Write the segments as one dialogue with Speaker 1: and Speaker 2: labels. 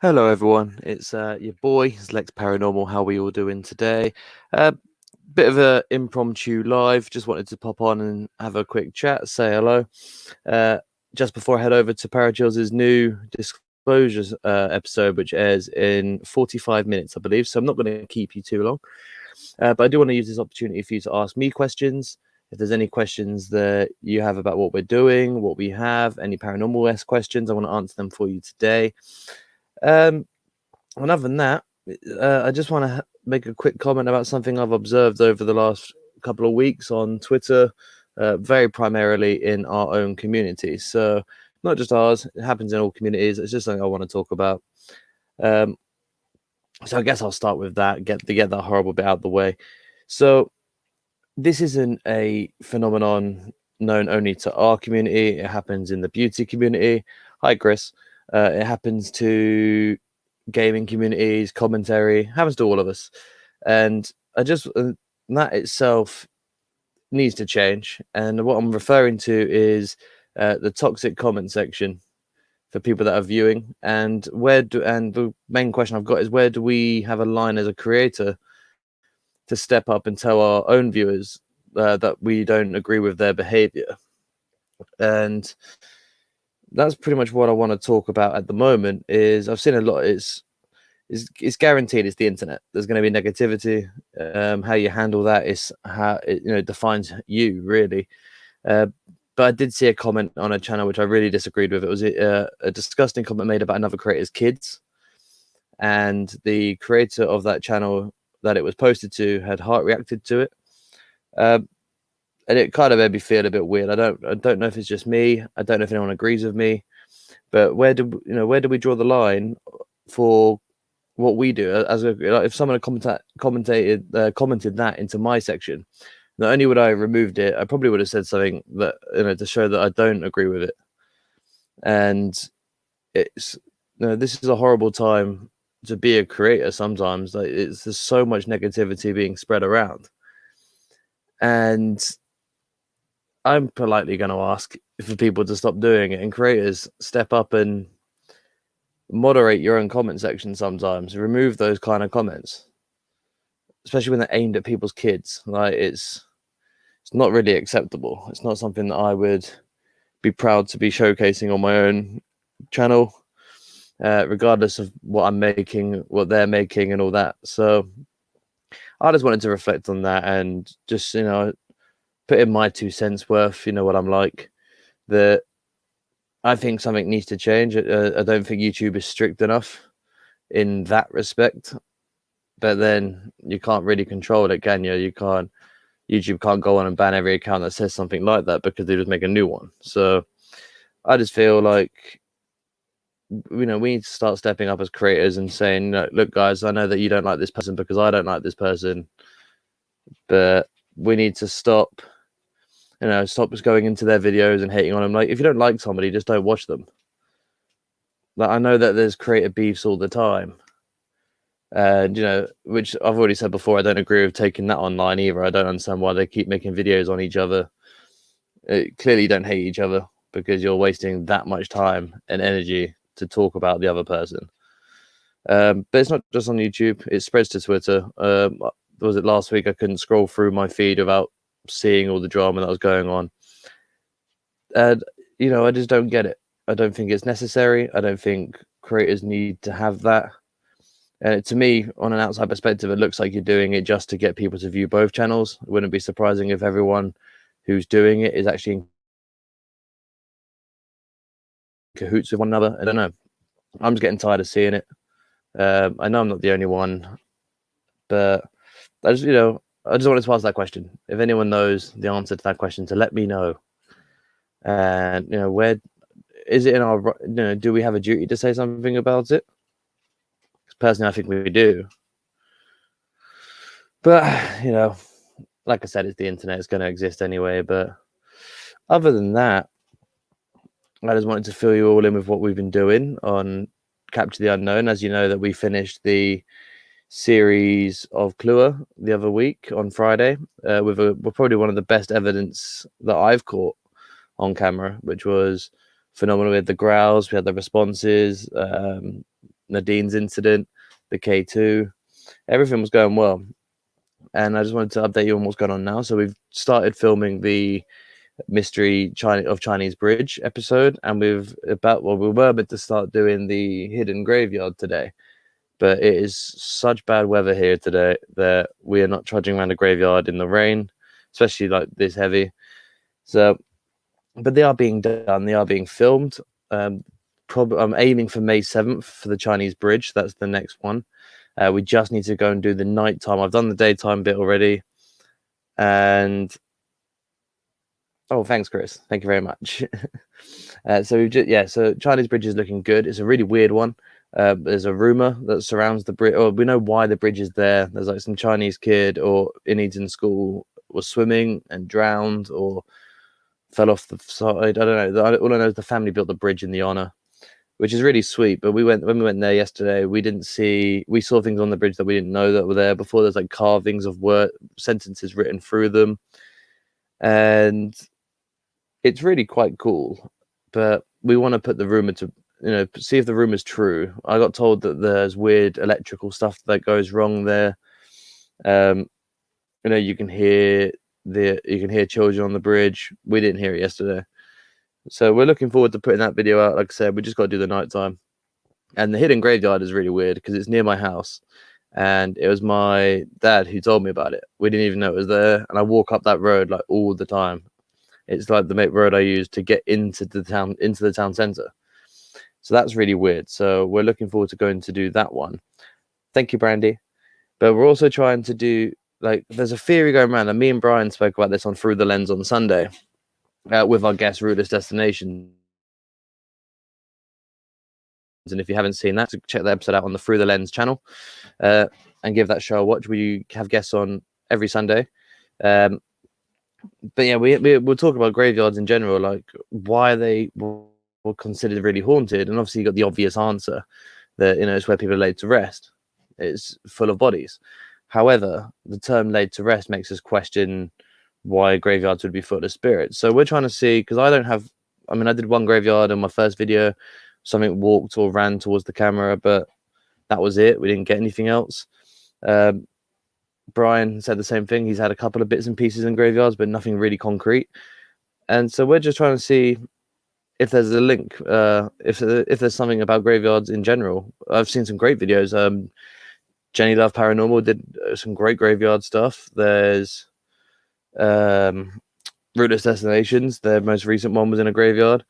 Speaker 1: Hello, everyone. It's your boy, it's Lex Paranormal. How are we all doing today? Bit of a impromptu live. Just wanted to pop on and have a quick chat, say hello. Just before I head over to Parachills' new disclosures episode, which airs in 45 minutes, I believe. So I'm not going to keep you too long. But I do want to use this opportunity for you to ask me questions. If there's any questions that you have about what we're doing, what we have, any paranormal-esque questions, I want to answer them for you today. And other than that, I just want to make a quick comment about something I've observed over the last couple of weeks on Twitter, very primarily in our own community. So not just ours, it happens in all communities. It's just something I want to talk about. So I guess I'll start with that, get that horrible bit out of the way. So this isn't a phenomenon known only to our community. It happens in the beauty community. Hi, Chris. It happens to gaming communities, commentary, happens to all of us. And that itself needs to change. And what I'm referring to is the toxic comment section for people that are viewing. And the main question I've got is, where do we have a line as a creator to step up and tell our own viewers that we don't agree with their behavior? And that's pretty much what I want to talk about at the moment. Is I've seen a lot. It's guaranteed. It's the internet. There's going to be negativity. How you handle that is how it defines you, really. But I did see a comment on a channel which I really disagreed with. It was a disgusting comment made about another creator's kids, and the creator of that channel that it was posted to had heart reacted to it. And it kind of made me feel a bit weird. I don't know if it's just me. I don't know if anyone agrees with me. But where do we draw the line for what we do? If someone had commented that into my section, not only would I have removed it, I probably would have said something that to show that I don't agree with it. And it's this is a horrible time to be a creator. Sometimes there's so much negativity being spread around, and I'm politely going to ask for people to stop doing it, and creators step up and moderate your own comment section sometimes. Remove those kind of comments, especially when they're aimed at people's kids. Like it's not really acceptable. It's not something that I would be proud to be showcasing on my own channel, regardless of what I'm making, what they're making, and all that. So I just wanted to reflect on that and just put in my 2 cents worth. You know what I'm like. That I think something needs to change. I don't think YouTube is strict enough in that respect. But then you can't really control it, can you? YouTube can't go on and ban every account that says something like that because they just make a new one. So I just feel like we need to start stepping up as creators and saying, look, guys, I know that you don't like this person because I don't like this person, but we need to stop just going into their videos and hating on them. Like, if you don't like somebody, just don't watch them. Like, I know that there's creator beefs all the time, and which I've already said before, I don't agree with taking that online either. I don't understand why they keep making videos on each other. Clearly you don't hate each other because you're wasting that much time and energy to talk about the other person. But it's not just on YouTube, it spreads to Twitter. Was it last week I couldn't scroll through my feed without seeing all the drama that was going on, and I just don't get it. I don't think it's necessary. I don't think creators need to have that. And to me, on an outside perspective, it looks like you're doing it just to get people to view both channels. It wouldn't be surprising if everyone who's doing it is actually in cahoots with one another. I don't know. I'm just getting tired of seeing it. I know I'm not the only one, but I just wanted to ask that question. If anyone knows the answer to that question, to let me know. And where is it in our? Do we have a duty to say something about it? Because personally, I think we do. But like I said, it's the internet. It's going to exist anyway. But other than that, I just wanted to fill you all in with what we've been doing on Capture the Unknown. As you know, that we finished the series of Clue the other week on Friday with probably one of the best evidence that I've caught on camera, which was phenomenal. We had the growls, we had the responses, Nadine's incident, the K2, everything was going well. And I just wanted to update you on what's going on now. So we've started filming the mystery of Chinese Bridge episode, and we were meant to start doing the hidden graveyard today, but it is such bad weather here today that we are not trudging around the graveyard in the rain, especially like this heavy. So, but they are being done. They are being filmed. Probably I'm aiming for May 7th for the Chinese Bridge. That's the next one. We just need to go and do the nighttime. I've done the daytime bit already, and oh, thanks, Chris. Thank you very much. So we've just, so Chinese Bridge is looking good. It's a really weird one. There's a rumor that surrounds the bridge, or we know why the bridge is there. There's like some Chinese kid or in Eden school was swimming and drowned or fell off the side. I don't know. All I know is the family built the bridge in the honor, which is really sweet. But when we went there yesterday, we saw things on the bridge that we didn't know that were there before. There's like carvings of sentences written through them, and it's really quite cool. But we want to put the rumor to, see if the rumor's true. I got told that there's weird electrical stuff that goes wrong there. You can hear children on the bridge. We didn't hear it yesterday. So we're looking forward to putting that video out. Like I said, we just got to do the nighttime. And the hidden graveyard is really weird because it's near my house. And it was my dad who told me about it. We didn't even know it was there. And I walk up that road like all the time. It's like the main road I use to get into the town center. So that's really weird. So we're looking forward to going to do that one. Thank you, Brandy. But we're also trying to do, there's a theory going around, and me and Brian spoke about this on Through the Lens on Sunday with our guest Rootless Destination. And if you haven't seen that, check that episode out on the Through the Lens channel and give that show a watch. We have guests on every Sunday. But yeah, we'll talk about graveyards in general, like why they were considered really haunted. And obviously you got the obvious answer that, it's where people are laid to rest. It's full of bodies. However, the term laid to rest makes us question why graveyards would be full of spirits. So we're trying to see, because I did one graveyard in my first video. Something walked or ran towards the camera, but that was it. We didn't get anything else. Brian said the same thing. He's had a couple of bits and pieces in graveyards, but nothing really concrete. And so we're just trying to see if there's a link, if there's something about graveyards in general. I've seen some great videos. Jenny Love Paranormal did some great graveyard stuff. There's Rootless Destinations. Their most recent one was in a graveyard.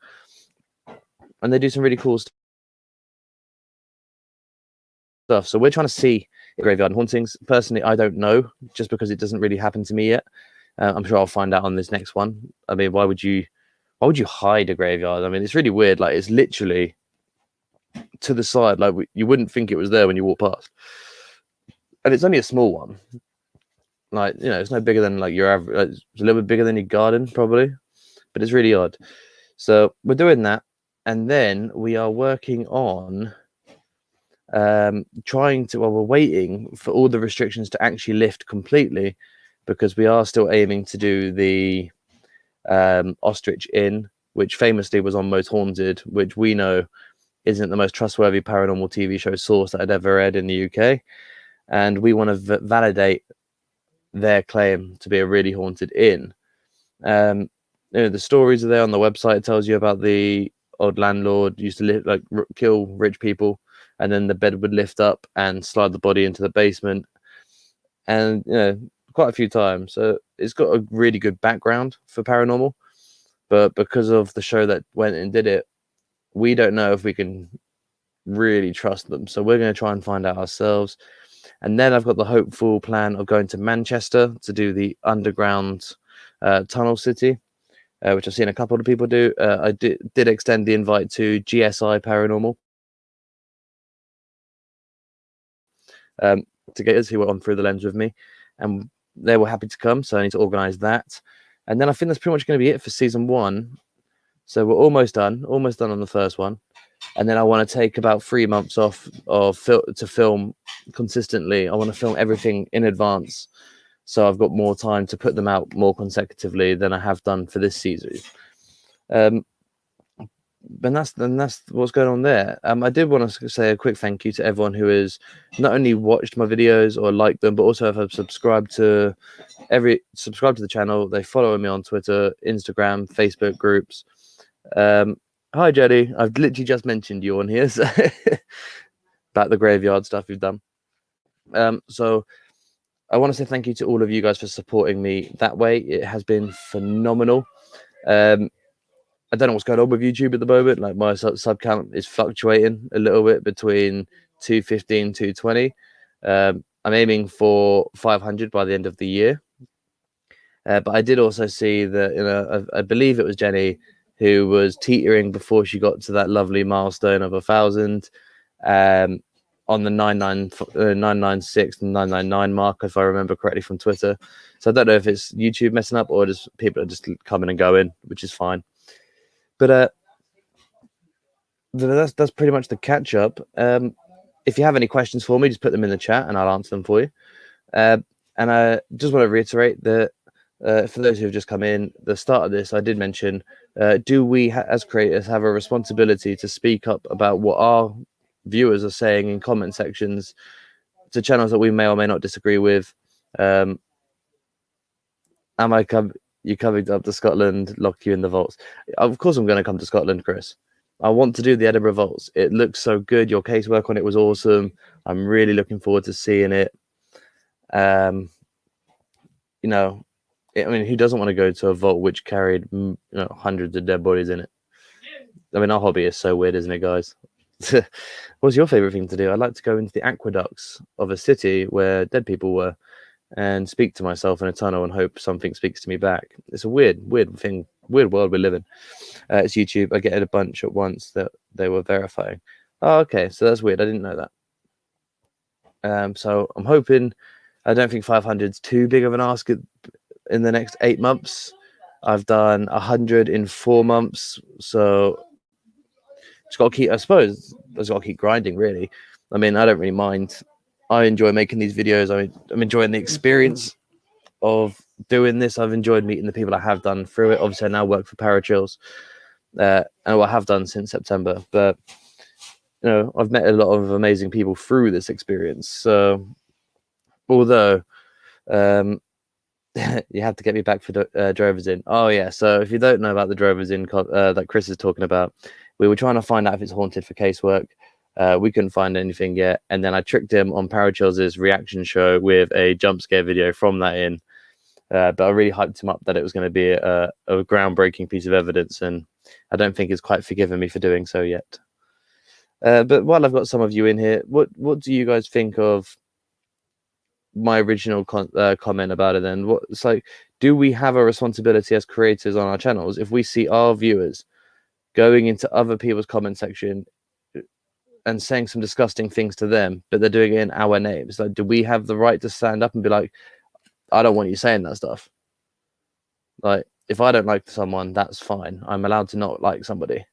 Speaker 1: And they do some really cool stuff. So we're trying to see graveyard hauntings. Personally, I don't know, just because it doesn't really happen to me yet. I'm sure I'll find out on this next one. I mean, why would you hide a graveyard? I mean, it's really weird. Like, it's literally to the side. Like, you wouldn't think it was there when you walk past. And it's only a small one. Like, it's no bigger than like your average. It's a little bit bigger than your garden, probably. But it's really odd. So we're doing that. And then we are working on we're waiting for all the restrictions to actually lift completely, because we are still aiming to do the Ostrich Inn, which famously was on Most Haunted, which we know isn't the most trustworthy paranormal TV show source that I'd ever read in the UK. And we want to validate their claim to be a really haunted inn. The stories are there on the website. It tells you about the odd landlord used to kill rich people, and then the bed would lift up and slide the body into the basement, and quite a few times. So it's got a really good background for paranormal, but because of the show that went and did it, we don't know if we can really trust them. So we're going to try and find out ourselves. And then I've got the hopeful plan of going to Manchester to do the underground tunnel city, which I've seen a couple of people do. I did extend the invite to GSI Paranormal to get us who were on Through the Lens with me, and they were happy to come. So I need to organise that. And then I think that's pretty much going to be it for season 1. So we're almost done on the first one. And then I want to take about 3 months off to film consistently. I want to film everything in advance, so I've got more time to put them out more consecutively than I have done for this season. that's what's going on there. I did want to say a quick thank you to everyone who has not only watched my videos or liked them, but also have subscribed to the channel. They follow me on Twitter, Instagram, Facebook groups. Hi Jenny, I've literally just mentioned you on here, so about the graveyard stuff you've done. So I want to say thank you to all of you guys for supporting me that way. It has been phenomenal. I don't know what's going on with YouTube at the moment. Like, my sub count is fluctuating a little bit between 215, 220. I'm aiming for 500 by the end of the year. But I did also see that, I believe it was Jenny who was teetering before she got to that lovely milestone of 1,000 on the 996 and 999 mark, if I remember correctly from Twitter. So I don't know if it's YouTube messing up or just people are just coming and going, which is fine. But that's pretty much the catch up. If you have any questions for me, just put them in the chat and I'll answer them for you. And I just want to reiterate that for those who have just come in, the start of this, I did mention, do we as creators have a responsibility to speak up about what our viewers are saying in comment sections to channels that we may or may not disagree with? You coming up to Scotland, lock you in the vaults? Of course I'm going to come to Scotland, Chris. I want to do the Edinburgh Vaults. It looks so good. Your casework on it was awesome. I'm really looking forward to seeing it. You know, I mean, who doesn't want to go to a vault which carried hundreds of dead bodies in it? I mean, our hobby is so weird, isn't it, guys? What's your favorite thing to do? I'd like to go into the aqueducts of a city where dead people were and speak to myself in a tunnel and hope something speaks to me back. It's a weird thing, weird world we live in. It's YouTube. I get a bunch at once that they were verifying. Oh, okay, so that's weird. I didn't know that. So I'm hoping. I don't think 500 is too big of an ask in the next 8 months. I've done 100 in 4 months, so just got to keep. I suppose I just got to keep grinding. Really, I mean, I don't really mind. I enjoy making these videos. I'm enjoying the experience of doing this. I've enjoyed meeting the people I have done through it. Obviously, I now work for Parachills, and what I have done since September. But I've met a lot of amazing people through this experience. So, although you have to get me back for Drovers Inn. Oh yeah. So if you don't know about the Drovers Inn that Chris is talking about, we were trying to find out if it's haunted for casework. We couldn't find anything yet, and then I tricked him on Parachills' reaction show with a jump scare video from that inn. But I really hyped him up that it was going to be a groundbreaking piece of evidence, and I don't think he's quite forgiven me for doing so yet. But while I've got some of you in here, what do you guys think of my original comment about it? Then it's like, do we have a responsibility as creators on our channels if we see our viewers going into other people's comment section and saying some disgusting things to them, but they're doing it in our names? Like, do we have the right to stand up and be like, I don't want you saying that stuff? Like, if I don't like someone, that's fine. I'm allowed to not like somebody.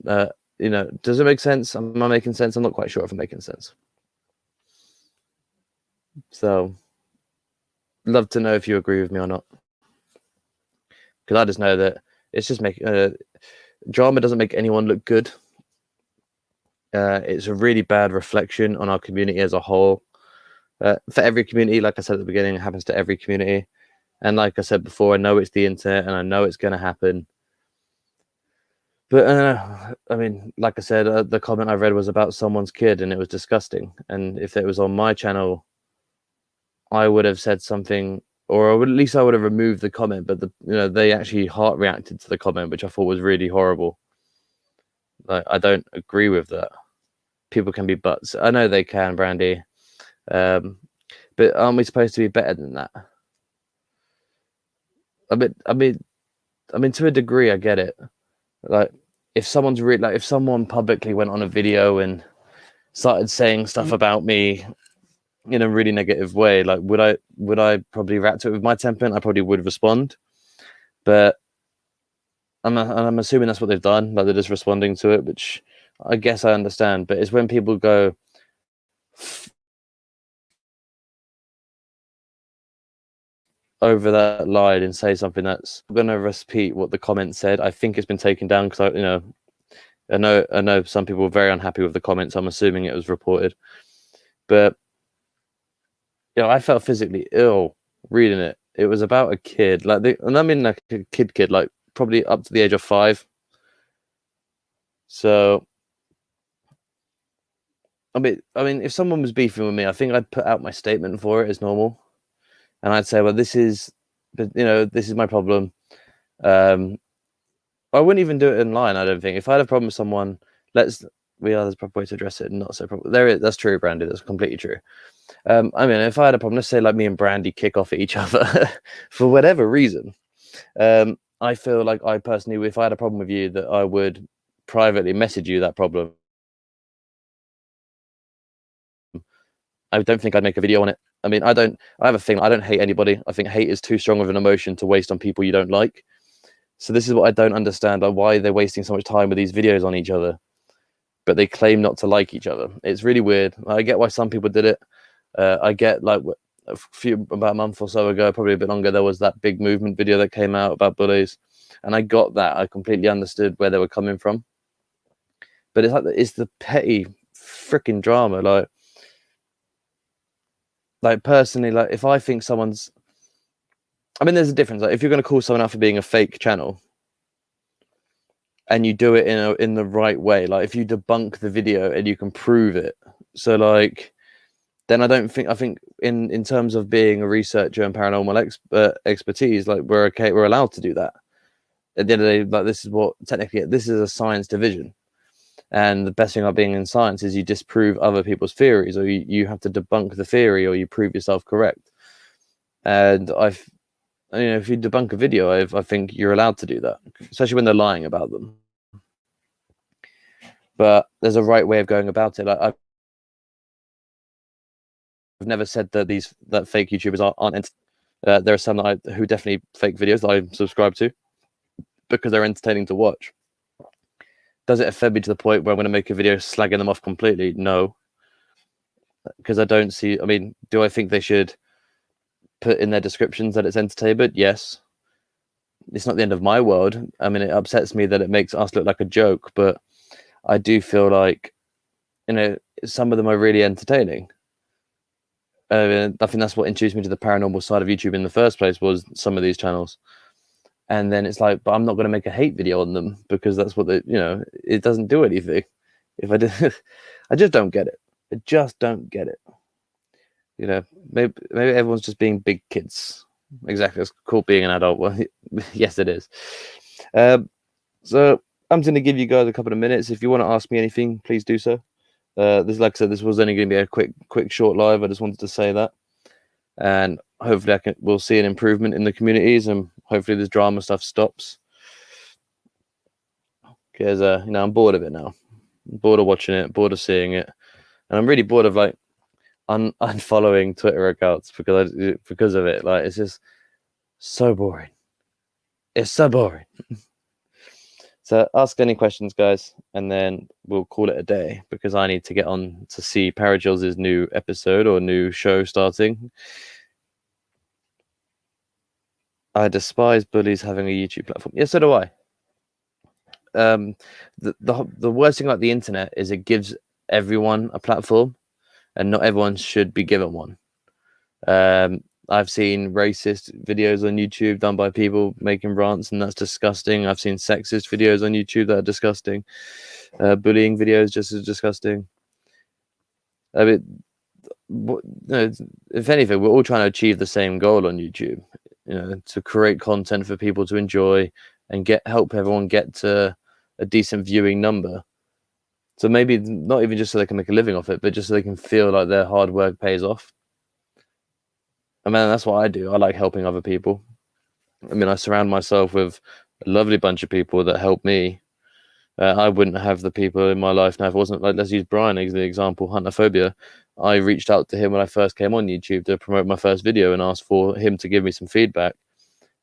Speaker 1: Does it make sense? Am I making sense? I'm not quite sure if I'm making sense. So, love to know if you agree with me or not. Because I just know that it's just drama doesn't make anyone look good. It's a really bad reflection on our community as a whole. For every community, like I said at the beginning, it happens to every community. And like I said before, I know it's the internet and I know it's going to happen. But I mean, like I said, the comment I read was about someone's kid and it was disgusting. And if it was on my channel, I would have said something, or at least I would have removed the comment. But they actually heart reacted to the comment, which I thought was really horrible. Like, I don't agree with that. People can be butts. I know they can, Brandy. But aren't we supposed to be better than that? I mean, to a degree, I get it. Like, if someone's if someone publicly went on a video and started saying stuff about me in a really negative way, like, would I probably react to it with my temperament? I probably would respond, but I'm assuming that's what they've done. Like, they're just responding to it, which I guess I understand. But it's when people go, over that line and say something that's going to repeat what the comment said. I think it's been taken down because I know some people were very unhappy with the comments. I'm assuming it was reported, but I felt physically ill reading it. It was about a kid, and I mean like a kid, like probably up to the age of 5. So, I mean, if someone was beefing with me, I think I'd put out my statement for it as normal, and I'd say, well, this is my problem. I wouldn't even do it in line. I don't think. If I had a problem with someone, there's a proper way to address it, and not so proper. That's true, Brandy. That's completely true. I mean, if I had a problem, let's say like me and Brandy kick off at each other for whatever reason. I feel like I personally, if I had a problem with you, that I would privately message you that problem. I don't think I'd make a video on it. I mean, I have a thing. I don't hate anybody. I think hate is too strong of an emotion to waste on people you don't like. So this is what I don't understand, like why they're wasting so much time with these videos on each other, but they claim not to like each other. It's really weird. I get why some people did it. I get like about a month or so ago, probably a bit longer, there was that big movement video that came out about bullies, and I got that. I completely understood where they were coming from, but it's the petty freaking drama. Like personally, like if I think someone's, I mean, there's a difference. Like if you're going to call someone out for being a fake channel, and you do it in the right way, like if you debunk the video and you can prove it, so like, then I think in terms of being a researcher and paranormal expertise, like we're okay, we're allowed to do that. At the end of the day, like this is a science division, and the best thing about being in science is you disprove other people's theories, or you have to debunk the theory, or you prove yourself correct. And if you debunk a video, I think you're allowed to do that, especially when they're lying about them. But there's a right way of going about it. Like I've never said that fake YouTubers aren't. There are some who definitely fake videos that I subscribe to because they're entertaining to watch. Does it offend me to the point where I'm going to make a video slagging them off completely? No, because I don't see. I mean, do I think they should put in their descriptions that it's entertainment? Yes. It's not the end of my world. I mean, it upsets me that it makes us look like a joke, but I do feel like, some of them are really entertaining. I think that's what introduced me to the paranormal side of YouTube in the first place, was some of these channels. And then it's like, but I'm not going to make a hate video on them because that's what it doesn't do anything. If I did, I just don't get it. I just don't get it. Maybe everyone's just being big kids. Exactly. It's called being an adult. Well, yes, it is. So I'm going to give you guys a couple of minutes. If you want to ask me anything, please do so. Like I said, this was only going to be a quick, short live. I just wanted to say that, and hopefully, we'll see an improvement in the communities, and hopefully, this drama stuff stops. Because I'm bored of it now. I'm bored of watching it, bored of seeing it, and I'm really bored of like unfollowing Twitter accounts because of it. Like it's just so boring. It's so boring. So ask any questions, guys, and then we'll call it a day because I need to get on to see Parajills' new episode or new show starting. I despise bullies having a YouTube platform. Yes, so do I. The worst thing about the internet is it gives everyone a platform, and not everyone should be given one. I've seen racist videos on YouTube done by people making rants, and that's disgusting. I've seen sexist videos on YouTube that are disgusting. Bullying videos just as disgusting. I mean, if anything, we're all trying to achieve the same goal on YouTube. To create content for people to enjoy and help everyone get to a decent viewing number. So maybe not even just so they can make a living off it, but just so they can feel like their hard work pays off. I mean, that's what I do. I like helping other people. I mean, I surround myself with a lovely bunch of people that help me. I wouldn't have the people in my life now if it wasn't like, let's use Brian as the example, Huntophobia. I reached out to him when I first came on YouTube to promote my first video and asked for him to give me some feedback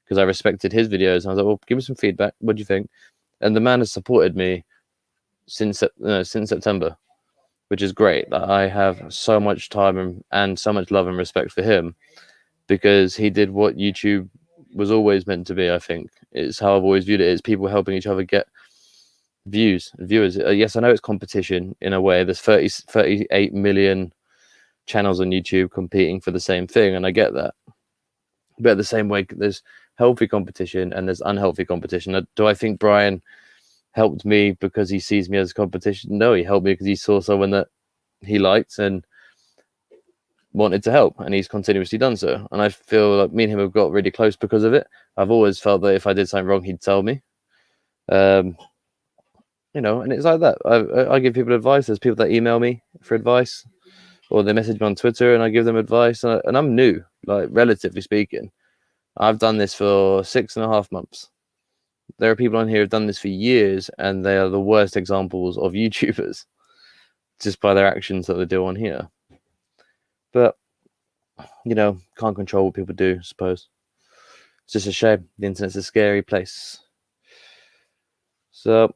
Speaker 1: because I respected his videos. And I was like, well, give me some feedback. What do you think? And the man has supported me since September, which is great. I have so much time and so much love and respect for him because he did what YouTube was always meant to be. I think it's how I've always viewed it. It's people helping each other get viewers. Yes, I know it's competition in a way. There's 38 million channels on YouTube competing for the same thing, and I get that. But the same way, there's healthy competition and there's unhealthy competition. Do I think Brian helped me because he sees me as competition? No, he helped me because he saw someone that he liked and wanted to help, and he's continuously done so. And I feel like me and him have got really close because of it. I've always felt that if I did something wrong, he'd tell me. You know, and it's like that. I give people advice. There's people that email me for advice, or they message me on Twitter, and I give them advice. And I'm new, like relatively speaking. I've done this for 6.5 months. There are people on here who've done this for years, and they are the worst examples of YouTubers just by their actions that they do on here. But, you know, can't control what people do, I suppose. It's just a shame. The internet's a scary place. So,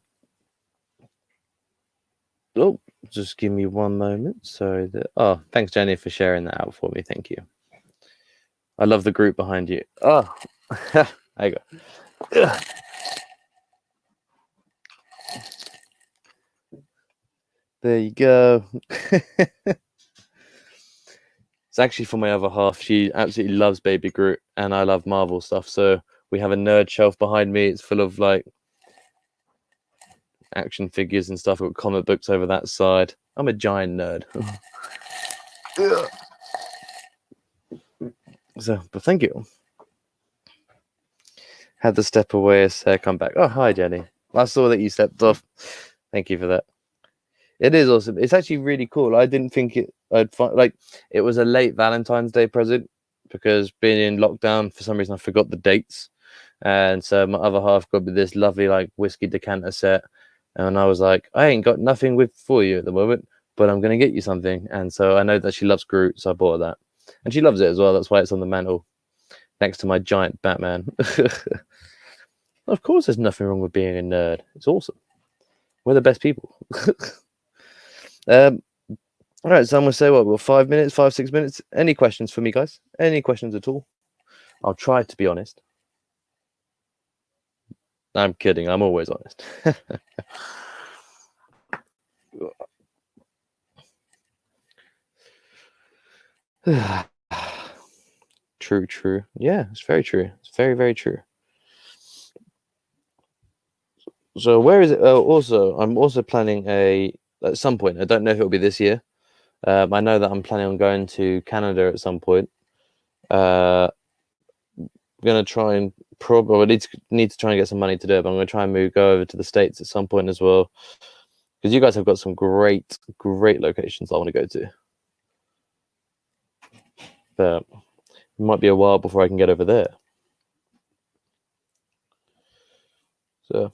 Speaker 1: oh, just give me one moment. Sorry. Oh, thanks, Jenny, for sharing that out for me. Thank you. I love the group behind you. Oh, there you go. There you go. It's actually for my other half. She absolutely loves Baby Groot, and I love Marvel stuff. So we have a nerd shelf behind me. It's full of like action figures and stuff. I've got comic books over that side. I'm a giant nerd. So, but thank you. Had to step away a sec, come back. Oh, hi, Jenny. I saw that you stepped off. Thank you for that. It is awesome. It's actually really cool. I didn't think I'd find, like, it was a late Valentine's Day present because being in lockdown, for some reason I forgot the dates. And so my other half got me this lovely like whiskey decanter set. And I was like, I ain't got nothing for you at the moment, but I'm going to get you something. And so I know that she loves Groot, so I bought her that. And she loves it as well. That's why it's on the mantle next to my giant Batman. Of course, there's nothing wrong with being a nerd. It's awesome. We're the best people. All right, so I'm going to say what? Well, 5 minutes, 6 minutes. Any questions for me, guys? Any questions at all? I'll try to be honest. I'm kidding. I'm always honest. True. Yeah, it's very true. It's very, very true. So where is it? Also, I'm also planning at some point. I don't know if it'll be this year. I know that I'm planning on going to Canada at some point. I'm gonna try and probably need to try and get some money to do it. But I'm gonna try and go over to the States at some point as well, because you guys have got some great locations I want to go to. But it might be a while before I can get over there. So.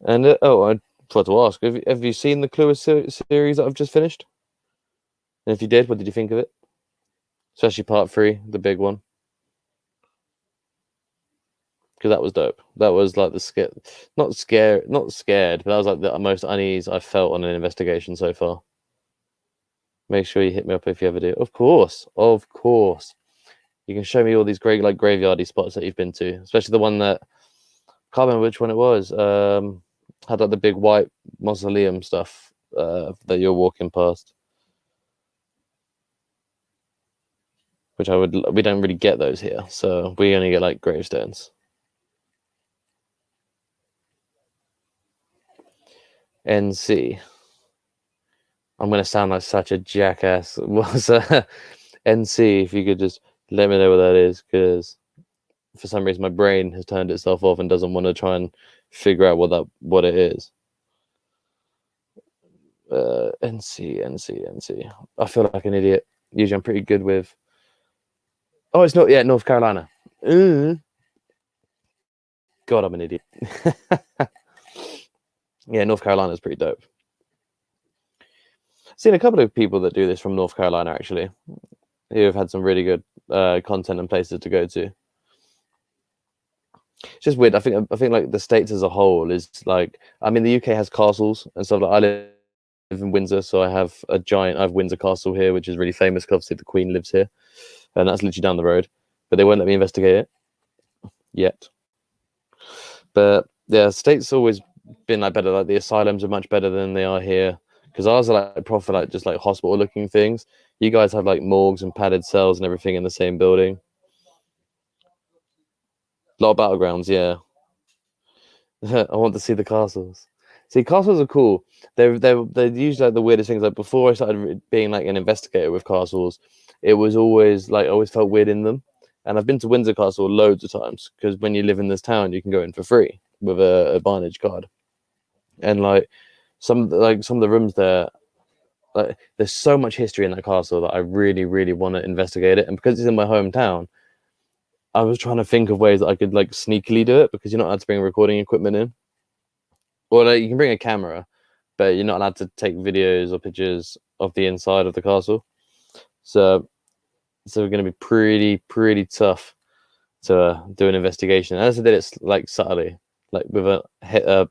Speaker 1: And I forgot to ask, have you seen the Clue series that I've just finished? And if you did, what did you think of it? Especially part 3, the big one. Because that was dope. That was like not scared, but that was like the most unease I've felt on an investigation so far. Make sure you hit me up if you ever do. Of course. You can show me all these great like graveyardy spots that you've been to, especially the one that I can't remember which one it was. Had like the big white mausoleum stuff that you're walking past, which we don't really get those here, so we only get like gravestones. NC. I'm gonna sound like such a jackass. Was NC? If you could just let me know what that is, because for some reason my brain has turned itself off and doesn't want to try and figure out what it is. NC. I feel like an idiot. Usually I'm pretty good with. Oh, it's not yet. North Carolina. God, I'm an idiot. Yeah, North Carolina is pretty dope. I've seen a couple of people that do this from North Carolina actually, who have had some really good content and places to go to. It's just weird. I think like the States as a whole is like, I mean, the UK has castles and stuff. Like I live in Windsor, so I have Windsor Castle here, which is really famous because obviously the Queen lives here, and that's literally down the road. But they won't let me investigate it yet. But yeah, state's always been like better. Like the asylums are much better than they are here, because ours are like proper like just like hospital looking things. You guys have like morgues and padded cells and everything in the same building. A lot of battlegrounds, yeah. I want to see the castles. See, castles are cool. They're usually like the weirdest things. Like before I started being like an investigator with castles, it was always like I always felt weird in them. And I've been to Windsor Castle loads of times because when you live in this town, you can go in for free with a Advantage card. And like some of the rooms there, like there's so much history in that castle that I really, really want to investigate it. And because it's in my hometown, I was trying to think of ways that I could like sneakily do it, because you're not allowed to bring recording equipment in. Or like, you can bring a camera, but you're not allowed to take videos or pictures of the inside of the castle. So we're going to be pretty tough to do an investigation. Unless I did it like subtly, like with a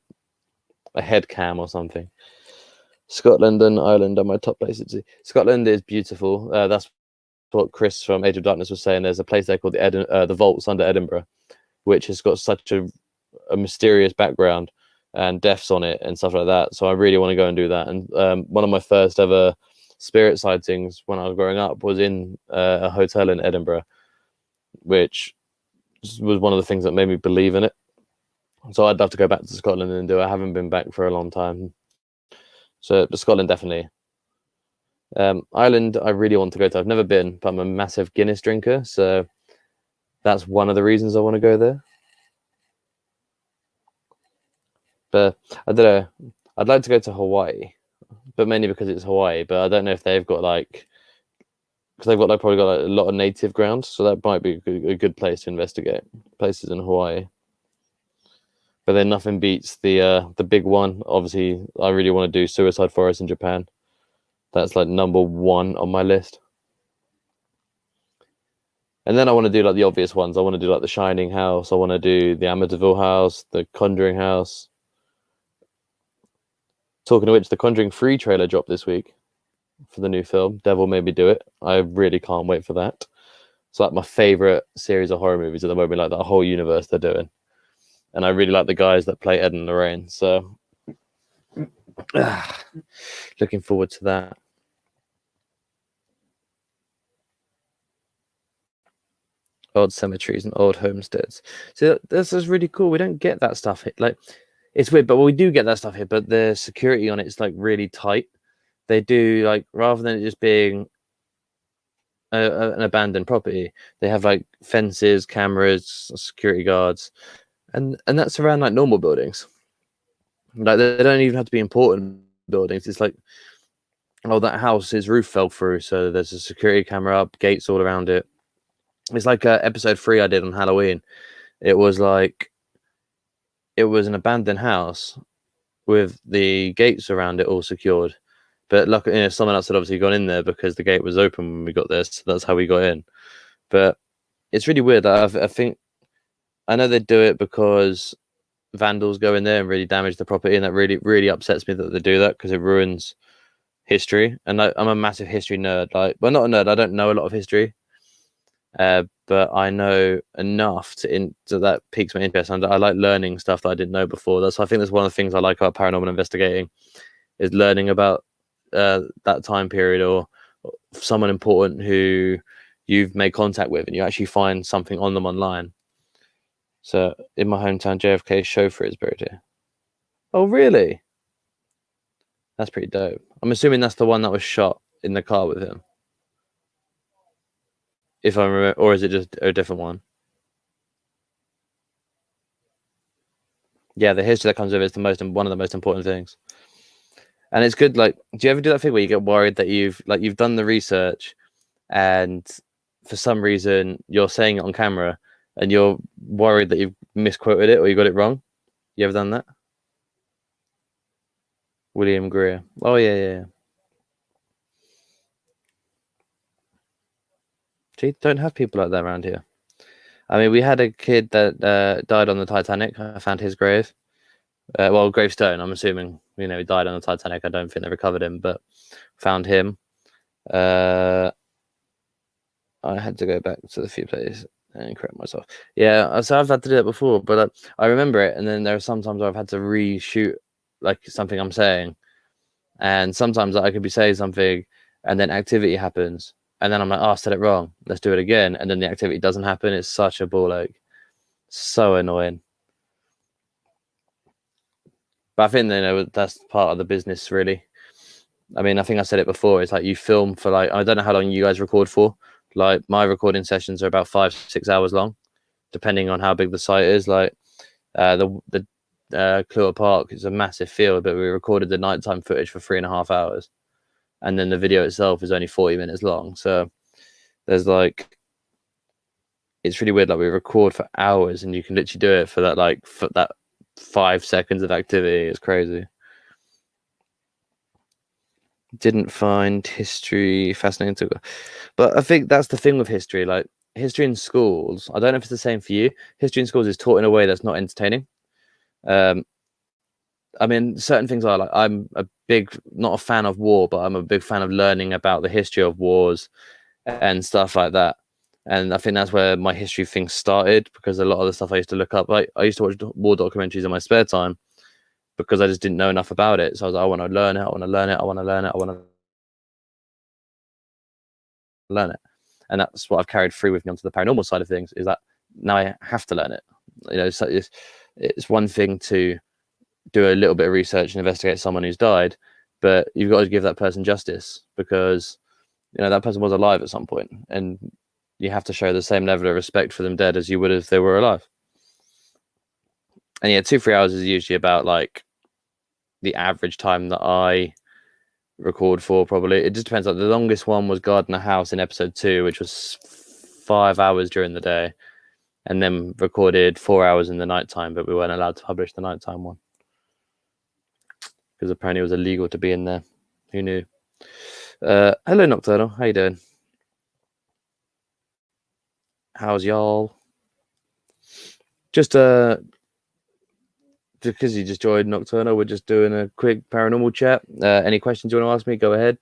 Speaker 1: head cam or something. Scotland and Ireland are my top places to see. Scotland is beautiful. That's what Chris from Age of Darkness was saying. There's a place there called the Vaults under Edinburgh, which has got such a mysterious background and deaths on it and stuff like that. So I really want to go and do that. And one of my first ever spirit sightings when I was growing up was in a hotel in Edinburgh, which was one of the things that made me believe in it. So I'd love to go back to Scotland and do it. I haven't been back for a long time. So Scotland, definitely. Ireland, I really want to go to. I've never been, but I'm a massive Guinness drinker. So that's one of the reasons I want to go there. But I don't know. I'd like to go to Hawaii, but mainly because it's Hawaii. But I don't know if they've got like, because they've got like probably got like a lot of native grounds, so that might be a good place to investigate. Places in Hawaii. But then nothing beats the big one. Obviously, I really want to do Suicide Forest in Japan. That's like number one on my list. And then I want to do like the obvious ones. I want to do like the Shining House. I want to do the Amityville House, the Conjuring House. Talking of which, the Conjuring 3 trailer dropped this week for the new film. Devil Made Me Do It. I really can't wait for that. It's like my favorite series of horror movies at the moment, like that whole universe they're doing. And I really like the guys that play Ed and Lorraine. So looking forward to that. Old cemeteries and old homesteads. So this is really cool. We don't get that stuff here. Like, it's weird, but we do get that stuff here. But the security on it's like really tight. They do like, rather than it just being an abandoned property, they have like fences, cameras, security guards, and that's around like normal buildings. Like they don't even have to be important buildings. It's like, oh, that house's roof fell through, so there's a security camera up, gates all around it. It's like episode 3 I did on Halloween. It was like, it was an abandoned house with the gates around it all secured. But luckily, someone else had obviously gone in there because the gate was open when we got there, so that's how we got in. But it's really weird. I think, I know they do it because vandals go in there and really damage the property, and that really, really upsets me that they do that, because it ruins history. And I'm a massive history nerd. Like, well, not a nerd. I don't know a lot of history, but I know enough to that piques my interest. And I like learning stuff that I didn't know before. I think that's one of the things I like about paranormal investigating, is learning about that time period, or someone important who you've made contact with, and you actually find something on them online. So in my hometown, JFK's chauffeur is buried here. Oh, really? That's pretty dope. I'm assuming that's the one that was shot in the car with him, if I remember, or is it just a different one? Yeah, the history that comes with it is one of the most important things. And it's good. Like, do you ever do that thing where you get worried that you've done the research, and for some reason you're saying it on camera, and you're worried that you've misquoted it or you got it wrong? You ever done that? William Greer. Oh yeah. Gee, don't have people like that around here. I mean, we had a kid that died on the Titanic. I found his grave. Well, gravestone, I'm assuming. He died on the Titanic. I don't think they recovered him, but found him. I had to go back to the few places and correct myself. Yeah, so I've had to do that before, but I remember it, and then there are sometimes where I've had to reshoot like something I'm saying, and sometimes I could be saying something, and then activity happens, and then I'm like, oh, I said it wrong. Let's do it again, and then the activity doesn't happen. It's such a ball ache, so annoying. But I think that's part of the business, really. I mean, I think I said it before. It's like you film for like, I don't know how long you guys record for. Like my recording sessions are about 5-6 hours long, depending on how big the site is. Like the Clear Park is a massive field, but we recorded the nighttime footage for 3.5 hours, and then the video itself is only 40 minutes long. So there's like, it's really weird. Like we record for hours, and you can literally do it for that 5 seconds of activity. It's crazy. Didn't find history fascinating, but I think that's the thing with history. Like history in schools, I don't know if it's the same for you. History in schools is taught in a way that's not entertaining. I mean, certain things are like, I'm not a fan of war, but I'm a big fan of learning about the history of wars and stuff like that. And I think that's where my history thing started, because a lot of the stuff I used to look up, like I used to watch war documentaries in my spare time because I just didn't know enough about it. So I was like, I want to learn it. I want to learn it. I want to learn it. I want to learn it. And that's what I've carried through with me onto the paranormal side of things, is that now I have to learn it. So it's one thing to do a little bit of research and investigate someone who's died, but you've got to give that person justice, because that person was alive at some point, and you have to show the same level of respect for them dead as you would if they were alive. And yeah, 2-3 hours is usually about like the average time that I record for. Probably it just depends. Like the longest one was Gardener House in episode 2, which was 5 hours during the day, and then recorded 4 hours in the nighttime, but we weren't allowed to publish the nighttime one because apparently it was illegal to be in there. Who knew? Hello Nocturnal, how you doing? How's y'all? Just because you just joined Nocturnal, we're just doing a quick paranormal chat. Any questions you want to ask me, go ahead.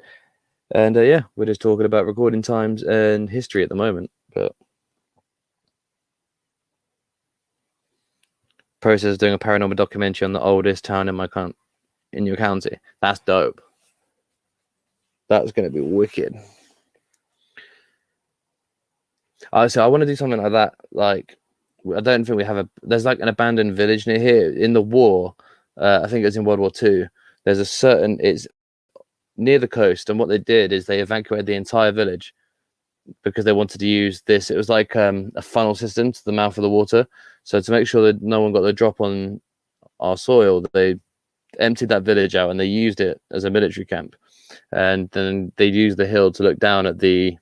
Speaker 1: And yeah, we're just talking about recording times and history at the moment. But process of doing a paranormal documentary on the oldest town in your county. That's dope. That's going to be wicked. So I want to do something like that. Like, I don't think we have there's like an abandoned village near here in the war. I think it was in World War II. It's near the coast, and what they did is they evacuated the entire village because they wanted to use this. It was like a funnel system to the mouth of the water. So to make sure that no one got the drop on our soil, they emptied that village out and they used it as a military camp. And then they used the hill to look down at the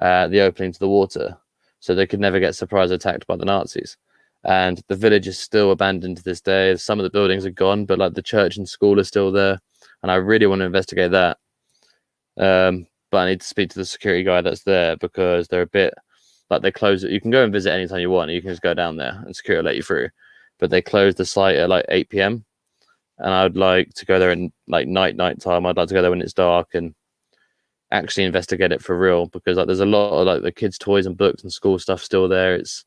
Speaker 1: opening to the water, so they could never get surprise attacked by the Nazis. And the village is still abandoned to this day. Some of the buildings are gone, but like the church and school are still there. And I really want to investigate that. But I need to speak to the security guy that's there, because they're a bit like, they close it. You can go and visit anytime you want. You can just go down there and security will let you through. But they close the site at like 8 p.m. And I'd like to go there in like night time. I'd like to go there when it's dark and actually investigate it for real, because like there's a lot of like the kids' toys and books and school stuff still there. It's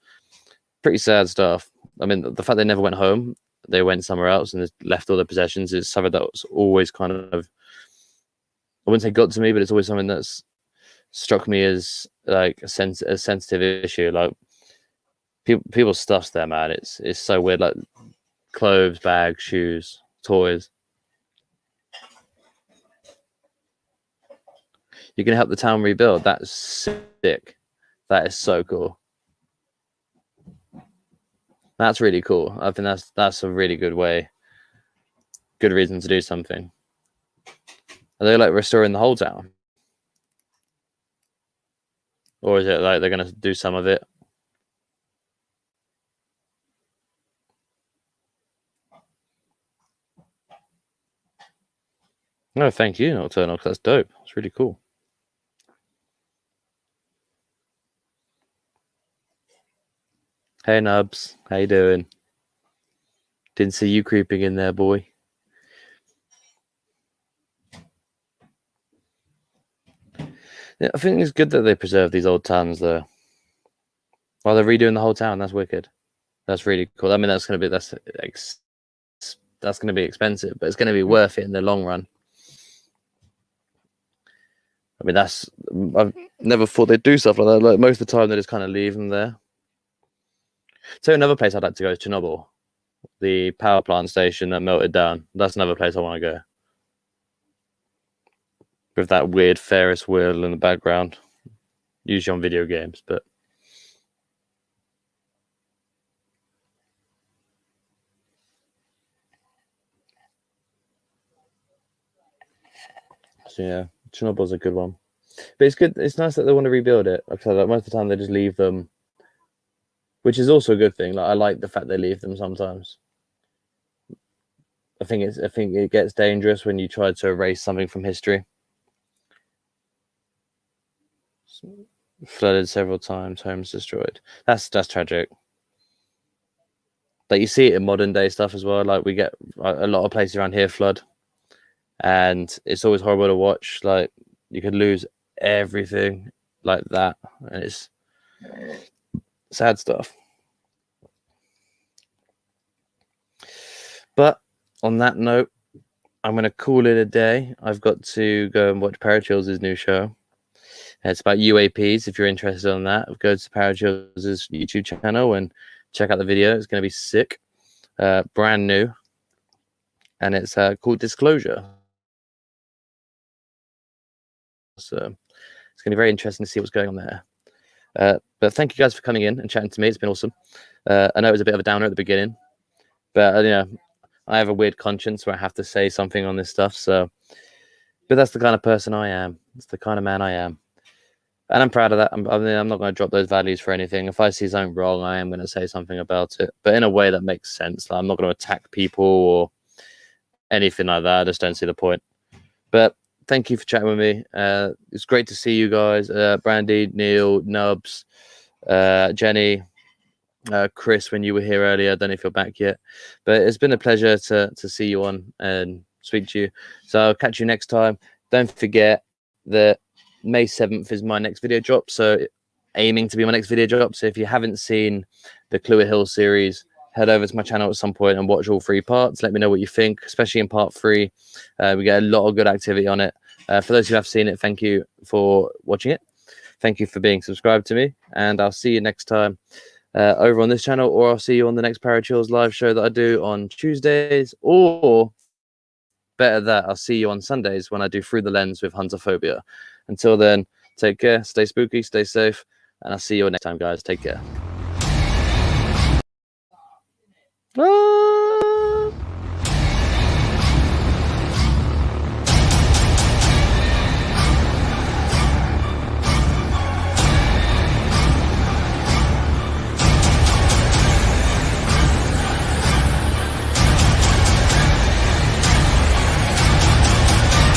Speaker 1: pretty sad stuff. I mean, the fact they never went home, they went somewhere else and left all their possessions, is something that was always kind of, I wouldn't say got to me, but it's always something that's struck me as like a sensitive issue. Like people's stuff's there, man. It's so weird. Like clothes, bags, shoes, toys. You can help the town rebuild. That's sick. That is so cool. That's really cool. I think that's a really good reason to do something. Are they like restoring the whole town? Or is it like they're going to do some of it? No, thank you, Nocturnal, because that's dope. It's really cool. Hey, Nubs. How you doing? Didn't see you creeping in there, boy. Yeah, I think it's good that they preserve these old towns though. While they're redoing the whole town, that's wicked. That's really cool. I mean, that's going to be expensive, but it's going to be worth it in the long run. I mean, I've never thought they'd do stuff like that. Like, most of the time, they just kind of leave them there. So another place I'd like to go is Chernobyl, the power plant station that melted down. That's another place I want to go. With that weird Ferris wheel in the background, usually on video games, but. So yeah, Chernobyl's a good one. But it's good. It's nice that they want to rebuild it. Like I said, like most of the time they just leave them, which is also a good thing. Like I like the fact they leave them sometimes. I think it gets dangerous when you try to erase something from history. Flooded several times, homes destroyed. That's tragic. Like you see it in modern day stuff as well. Like we get a lot of places around here flood, and it's always horrible to watch. Like you could lose everything like that, and it's sad stuff. But on that note, I'm going to call it a day. I've got to go and watch Parachills' new show. It's about UAPs. If you're interested in that, go to Parachills' YouTube channel and check out the video. It's going to be sick, brand new, and it's called Disclosure. So it's going to be very interesting to see what's going on there. But thank you guys for coming in and chatting to me. It's been awesome. I know it was a bit of a downer at the beginning, but I have a weird conscience where I have to say something on this stuff. So, but that's the kind of person I am. It's the kind of man I am. And I'm proud of that. I'm not going to drop those values for anything. If I see something wrong, I am going to say something about it, but in a way that makes sense. Like, I'm not going to attack people or anything like that. I just don't see the point. But thank you for chatting with me. It's great to see you guys. Brandy, Neil, Nubs, Jenny, Chris, when you were here earlier. I don't know if you're back yet, but it's been a pleasure to see you on and speak to you. So I'll catch you next time. Don't forget that May 7th is my next video drop, so aiming to be my next video drop. So if you haven't seen the Clue Hill series, head over to my channel at some point and watch all 3 parts. Let me know what you think, especially in part 3. We get a lot of good activity on it. For those who have seen it, thank you for watching it. Thank you for being subscribed to me, and I'll see you next time over on this channel, or I'll see you on the next Parachills live show that I do on Tuesdays, or better that, I'll see you on Sundays when I do Through the Lens with Hunterphobia. Until then, take care, stay spooky, stay safe, and I'll see you next time, guys. Take care.